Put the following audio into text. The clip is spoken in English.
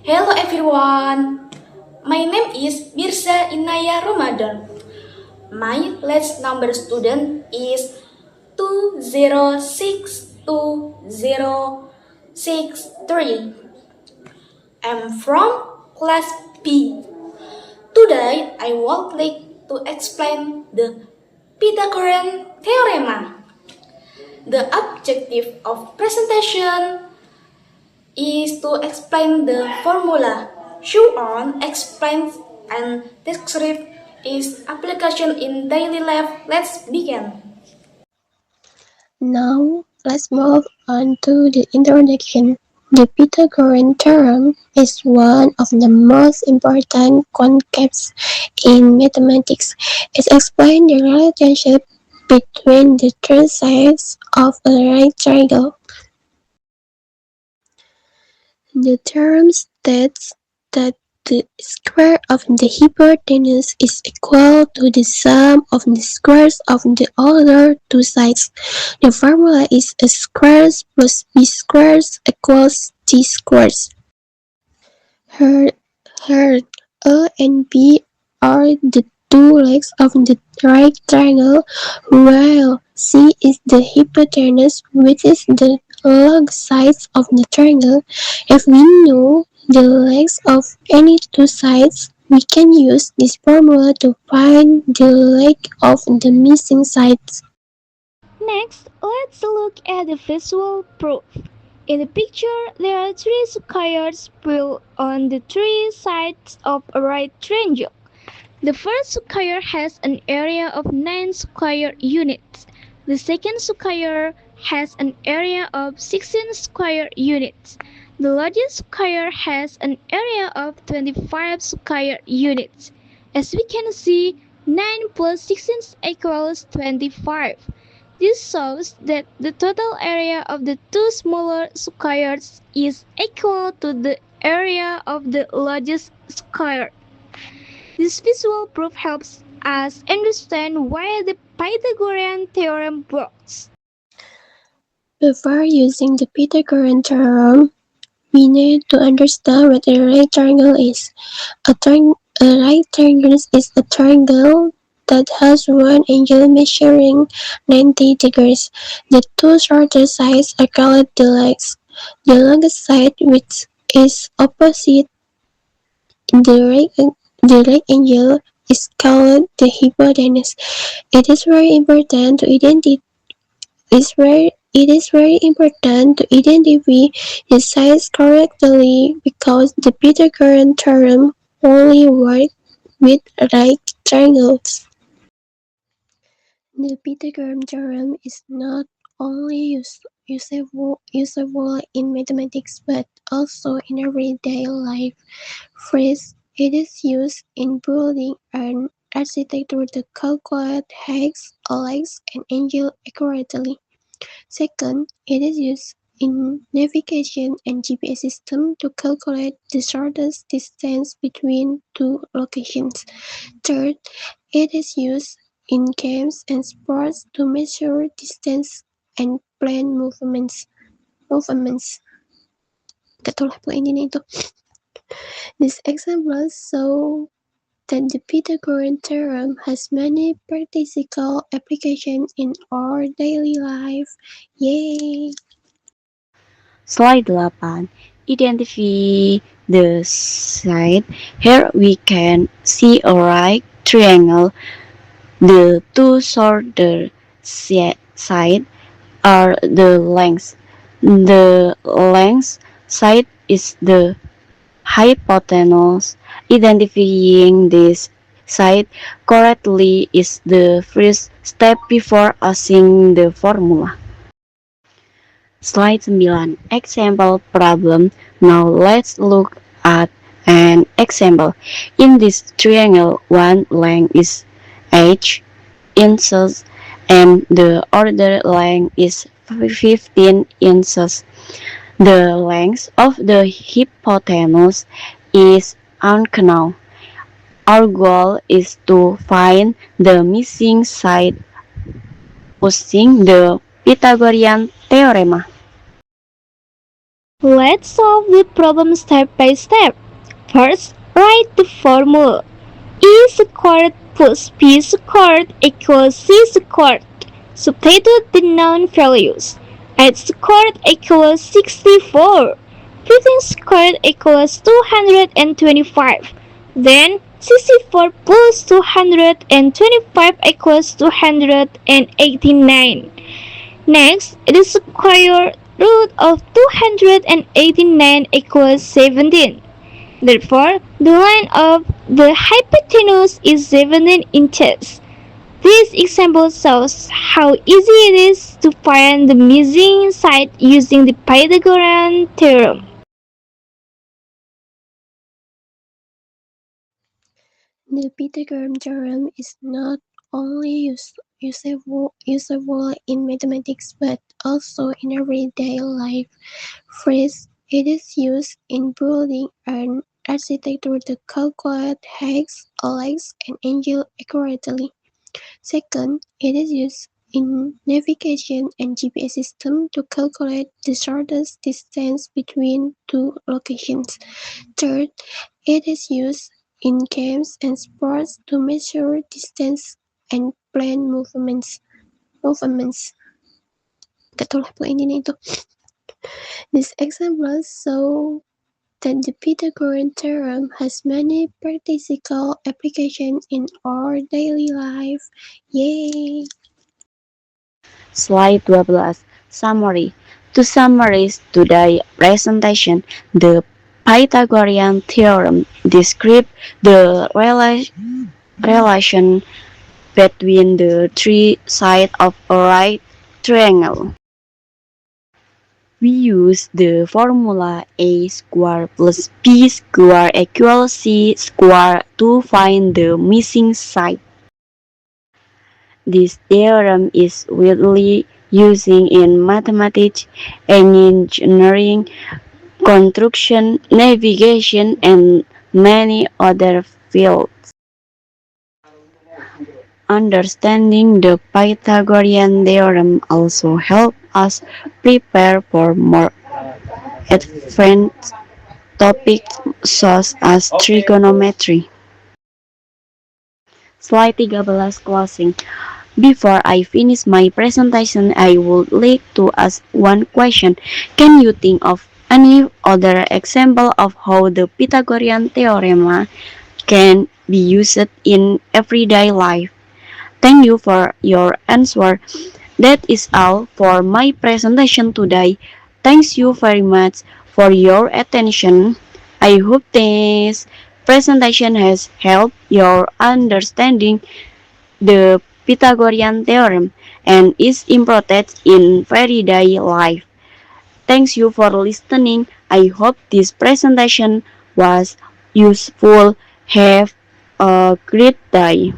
Hello everyone, my name is Mirza Inaya Ramadan. My last number student is 2062063. I'm from class B. Today I would like to explain the Pythagorean theorem. The objective of presentation is to explain the formula. Show on, explain, and describe its application in daily life. Let's begin. Now, let's move on to the introduction. The Pythagorean theorem is one of the most important concepts in mathematics. It explains the relationship between the two sides of a right triangle. The theorem states that the square of the hypotenuse is equal to the sum of the squares of the other two sides. The formula is a squares plus b squares equals c squares. Here A and B are the two legs of the right triangle, while C is the hypotenuse, which is the long sides of the triangle. If we know the legs of any two sides, we can use this formula to find the leg of the missing sides. Next, let's look at the visual proof. In the picture, there are three squares built on the three sides of a right triangle. The first square has an area of 9 square units. The second square has an area of 16 square units. The largest square has an area of 25 square units. As we can see, 9 plus 16 equals 25. This shows that the total area of the two smaller squares is equal to the area of the largest square. This visual proof helps us understand why the Pythagorean theorem works. Before using the Pythagorean theorem, we need to understand what a right triangle is. A right triangle is a triangle that has one angle measuring 90 degrees. The two shortest sides are called the legs. The longest side, which is opposite the right angle, is called the hypotenuse. It is very important to identify the sides correctly because the Pythagorean theorem only works with right triangles. The Pythagorean theorem is not only useful in mathematics but also in everyday life. First, it is used in building and architecture to calculate heights, legs, and angles accurately. Second, it is used in navigation and GPS system to calculate the shortest distance between two locations. Third, it is used in games and sports to measure distance and plan movements. Gatulah intinya itu. These examples show that the Pythagorean theorem has many practical applications in our daily life. Yay! Slide 8. Identify the side. Here we can see a right triangle. The two shorter sides are the lengths. The length side is the hypotenuse. Identifying this side correctly is the first step before using the formula. Slide 9. Example problem. Now let's look at an example. In this triangle, one length is 8 inches and the other length is 15 inches. The length of the hypotenuse is unknown. Our goal is to find the missing side using the Pythagorean theorem. Let's solve the problem step by step. First, write the formula. E squared plus B squared equals C squared. Substitute the known values. 8 squared equals 64. 15 squared equals 225. Then 64 plus 225 equals 289. Next, the square root of 289 equals 17. Therefore, the line of the hypotenuse is 17 inches. This example shows how easy it is to find the missing side using the Pythagorean theorem. The Pythagorean theorem is not only useful in mathematics but also in everyday life. First, it is used in building and architecture to calculate heights, legs, and angles accurately. Second, it is used in navigation and GPS system to calculate the shortest distance between two locations. Third, it is used in games and sports to measure distance and plan movements. Gak tau lah pokoknya intinya itu. This example show that the Pythagorean theorem has many practical applications in our daily life. Yay! Slide 12. Summary. To summarize today's presentation, the Pythagorean theorem describes the relation between the three sides of a right triangle. We use the formula a squared plus b squared equals c squared to find the missing side. This theorem is widely used in mathematics, engineering, construction, navigation, and many other fields. Understanding the Pythagorean theorem also helps us prepare for more advanced topics such as trigonometry. Slide 13 closing. Before I finish my presentation, I would like to ask one question. Can you think of any other example of how the Pythagorean theorem can be used in everyday life? Thank you for your answer. That is all for my presentation today. Thanks you very much for your attention. I hope this presentation has helped your understanding the Pythagorean theorem and is important in everyday life. Thanks you for listening. I hope this presentation was useful. Have a great day.